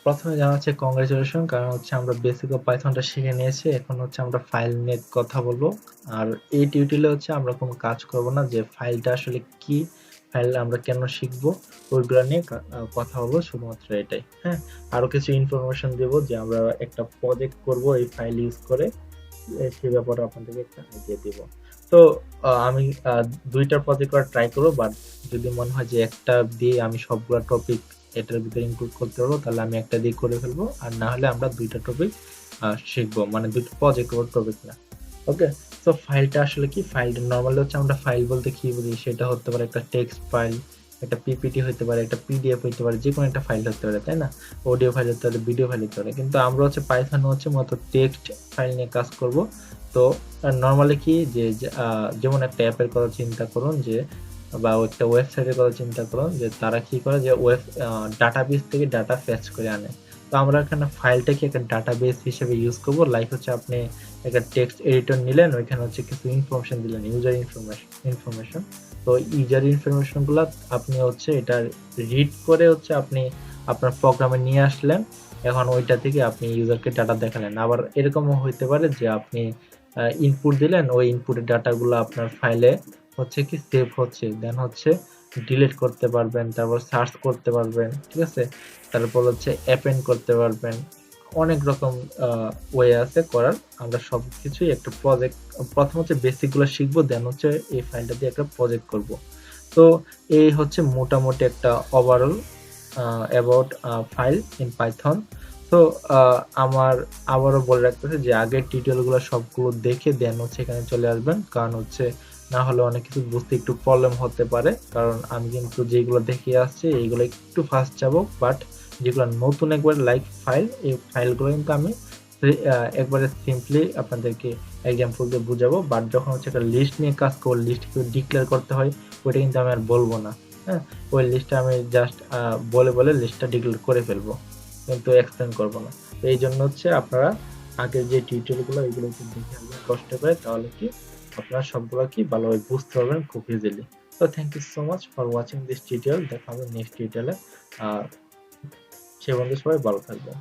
প্রথমে জানাচ্ছি কংগ্রেচুলেশন, কারণ হচ্ছে আমরা বেসিক অফ পাইথনটা শিখে নিয়েছি। এখন হচ্ছে আমরা ফাইল নিয়ে কথা বলবো। আর এই টিউটোরিয়ালে হচ্ছে আমরা কোনো কাজ করব না, যে ফাইলটা আসলে কি, ফাইল আমরা কেন শিখবো, ওইগুলো নিয়ে কথা বলবো, শুধুমাত্র এটাই। হ্যাঁ, আরো কিছু ইনফরমেশন দেবো যে আমরা একটা প্রজেক্ট করব এই ফাইল ইউজ করে, সে ব্যাপারে আপনাদেরকে একটা আইডিয়া দিব। তো আমি দুইটা প্রজেক্ট করা ট্রাই করবো, বাট যদি মনে হয় যে একটা দিয়ে আমি সবগুলো টপিক এটার ভিতরে ইনক্লুড করতে পারবো, তাহলে আমি একটা দিয়ে করে ফেলবো। আর না হলে আমরা দুইটা টপিক শিখবো, মানে দুটো প্রজেক্ট করবো, টপিক না। ওকে, তো ফাইলটা আসলে কি, ফাইলটা নর্মালি হচ্ছে আমরা ফাইল বলতে কি বুঝি, সেটা হতে পারে একটা টেক্সট ফাইল, একটা পিপিটি হতে পারে, একটা পিডিএফ হতে পারে, যে কোনো একটা ফাইল হতে পারে, তাই না? অডিও ফাইল হতে পারে, ভিডিও ফাইল হতে পারে। কিন্তু আমরা হচ্ছে পাইথন হচ্ছে মূলত টেক্সট ফাইল নিয়ে কাজ করব। তো নর্মালি কি, যে যেমন একটা অ্যাপের কথা চিন্তা করুন, যে বা একটা ওয়েবসাইটের কথা চিন্তা করুন, যে তারা কি করে, যে ওয়েব ডাটাবেস থেকে ডাটা ফেচ করে আনে। তো আমরা এখানে ফাইলটাকে একটা ডাটাবেস হিসেবে ইউজ করব। লাইক হচ্ছে আপনি একটা টেক্সট এডিটর নিলেন, ওইখানে হচ্ছে কিছু ইনফরমেশন দিলেন, ইউজার ইনফরমেশন। তো ইউজার ইনফরমেশন গুলা আপনি হচ্ছে এটা রিড করে হচ্ছে আপনি আপনার প্রোগ্রামে নিয়ে আসলেন। এখন ওইটা থেকে আপনি ইউজারকে ডাটা দেখালেন। আবার এরকমও হইতে পারে যে আপনি ইনপুট দিলেন, ওই ইনপুটের ডাটাগুলো আপনার ফাইলে হচ্ছে কি সেভ হচ্ছে, দেন হচ্ছে ডিলিট করতে পারবেন, তারপর সার্চ করতে পারবেন, ঠিক আছে? তারপর হচ্ছে অ্যাপেন্ড করতে পারবেন। অনেক রকম ওয়ে আছে করার। আমরা সবকিছুই একটা প্রজেক্ট, প্রথম হচ্ছে বেসিক গুলো শিখবো, দেন হচ্ছে এই ফাইলটা দিয়ে একটা প্রজেক্ট করব। তো এই হচ্ছে মোটামুটি একটা overall about file in Python. তো আমার আবারও বলে রাখতেছে যে আগের টিউটোরিয়ালগুলো সবগুলো দেখে দেন হচ্ছে এখানে চলে আসবেন, কারণ হচ্ছে না হলে অনেক কিছু বুঝতে একটু প্রবলেম হতে পারে। কারণ আমি কিন্তু যেগুলো দেখে আসছি এইগুলো একটু ফাস্ট যাবো, বাট যেগুলো নতুন একবার লাইক ফাইল, এই ফাইলগুলো কিন্তু আমি একবারে সিম্পলি আপনাদেরকে এক্সাম্পল দিয়ে বুঝাবো। বাট যখন হচ্ছে একটা লিস্ট নিয়ে কাজ করবো, লিস্ট ডিক্লেয়ার করতে হয়, ওইটা কিন্তু আমি আর বলবো না। হ্যাঁ, ওই লিস্টটা আমি জাস্ট বলে বলে লিস্টটা ডিক্লেয়ার করে ফেলবো, কিন্তু এক্সপ্লেন করবো না। তো এই জন্য হচ্ছে আপনারা আগের যে টিউটোরিয়ালগুলো এগুলো একটু দেখে আসবেন কষ্ট করে, তাহলে কি আপনারা সবগুলো কি ভালোভাবে বুঝতে পারবেন খুব ইজিলি। তো thank you so much for watching this tutorial. দেখা হবে নেক্সট টিউটোরিয়ালে। সে বন্ধু, সবাই ভালো থাকবেন।